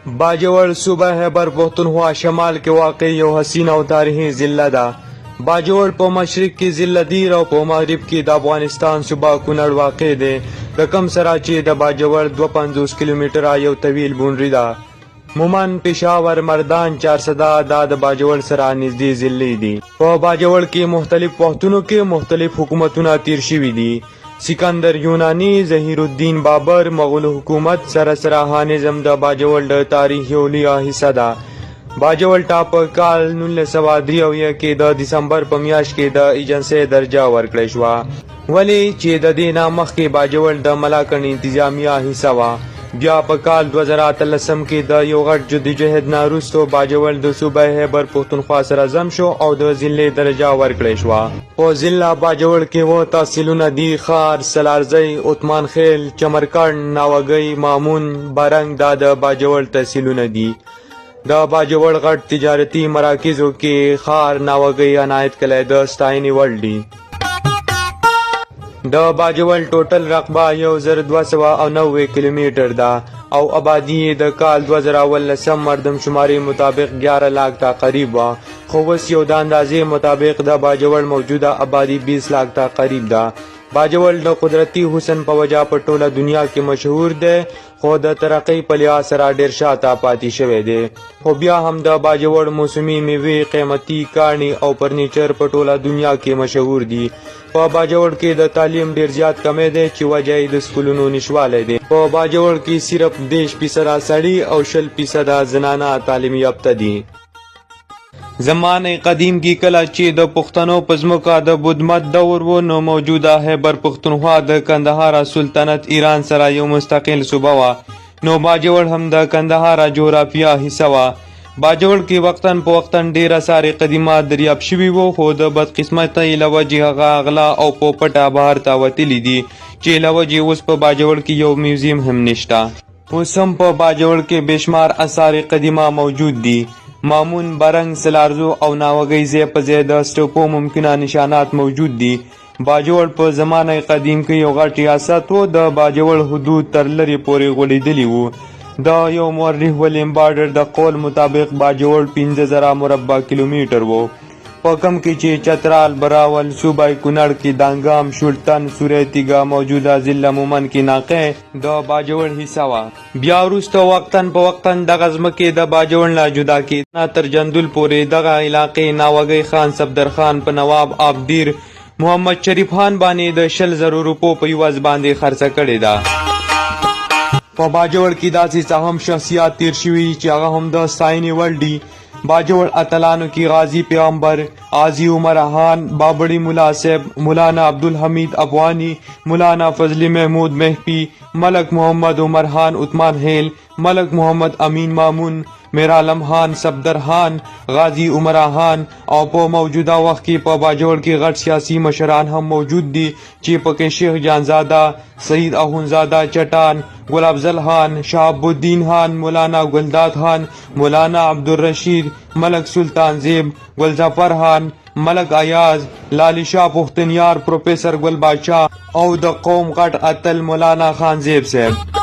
باجوړ صوبه خیبر پښتونخوا شمال کې واقع یو حسین او تاریخي ضلع ده. باجوړ په مشرق کې ضلع دیر او په مغرب کې د افغانستان صوبه کونړ واقع دی. د کم سره چې د باجوړ 250 کیلومتره یو طویل بونډري ده. مومن، پېښور، مردان، چارسده دا د باجوړ سره نږدې ضلعې دي. په باجوړ کې مختلف وختونو کې مختلف حکومتونه تیر شوي دي. سکندر یونانی، ظهیر الدین بابر، مغول حکومت سره هانزم د باجوړ د تاریخ یو لویه حصه ده. باجوړ ته په کال 1993 کې د دسمبر په میاشت کې د ایجنسۍ درجه ورکړل شوه، ولې چې د دې نه مخکې باجوړ د ملاکنډ انتظامیه حصه وه. بیا په کال 2013 کې د یو غټ جدوجہد نه وروسته باجوړ د صوبه خیبر پښتونخوا سره ضم شو او د ضلع درجه ورکړل شوه. په ضلع باجوړ کې و تحصیلونه دي: خار، سلارزی، عثمان خیل، چمرکنډ، ناوګۍ، مامون، برنګ دا د باجوړ تحصیلونه دي. د باجوړ غټ تجارتي مراکزو کې خار، ناوګۍ، عنایت کلی د ستاینې وړ دي. د باجوړ ټوټل رقبه 1290 کیلومتر ده او آبادی د کال 2019 مردم شماري مطابق 11 لاک ته قریب وه، خو اوس یو د اندازې مطابق د باجوړ موجوده آبادی 20 لاک ته قریب ده. باجوړ د قدرتي حسن په وجه په ټوله دنیا کې مشهور دی، خو د ترقۍ په لحاظ سره ډیر شاته پاتې شوی دی. خو بیا هم د باجوړ موسمي میوې، قیمتي کاڼي او فرنیچر په ټوله دنیا کې مشهور دي. په باجوړ کې د تعلیم ډیر زیات کمی دی چې وجه یې د سکولونو نشوالی دی. په باجوړ کې صرف 10% سړي او 20% زنانه تعلیم یافته دي. زمانه قدیم کې کله چې د پښتنو په ځمکه د بودمت دور و، نو موجوده خیبر پښتونخوا د کندهار سلطنت ایران سره یو مستقل صوبه وه، نو باجوړ هم د کندهار جغرافیه حصه وه. باجوړ کې وختاً په وختاً ډیر آثار قدیمه دریاب شوي وو، خو د بدقسمتۍ له وجې هغه اغلا او په پټه بهر ته وتلي دي، چې له وجې اوس په باجوړ کې یو میوزیم هم نشته. اوس هم په باجوړ کې بېشمار آثار قدیمه موجود دي. مامون، برنګ، سلارزو او ناوګۍ ځای په ځای د سټوپو ممکنه نشانات موجود دي. باجوړ په زمانه قدیم کې یو غټ ریاست و. د باجوړ حدود تر لرې پورې غوړېدلي وو. د یو مورخ ولیم بارډر د قول مطابق باجوړ 15,000 مربع کیلومتر وو، په کم کې چې چترال، براول، صوبه کونړ کې دانګام، شولتن، سوری تیږه موجوده ضلع مومن کې ناقع د باجوړ حصه وه. بیا وروسته وختاً په وختاً دغه ځمکې د باجوړ نه جدا کېدنه تر جندول پورې دغه علاقې ناوګۍ خان صفدرخان په نواب آبدیر محمد شریف خان باندې د 20,000 روپو په عوض باندې خرڅه کړې ده. په باجوړ کې داسې څه هم شخصیات تیر شوي چې هغه هم د ستاینې وړ دي. باجوړ اتلانو کې غازی پیغمبر، غازی عمر خان، بابړي ملا صاحب، مولانا عبدالحمید افغانی، مولانا فضل محمود محپی، ملک محمد عمر خان عثمان خیل، ملک محمد امین مامون، میرعالم خان صفدر خان، غازی عمر خان، او په موجوده وخت کې په باجوړ کې غټ سیاسي مشران هم موجود دي چې پکې شیخ جانزاده، سید اخونزاده چټان، گل افضل خان، شهاب الدین خان، مولانا گلداد خان، مولانا عبدالرشید، ملک سلطان زیب، گل ظفر خان، ملک ایاز، لالی شاه پختنیار، پروفیسر گل بادشاہ او د قوم غټ اتل مولانا خان زیب صاحب.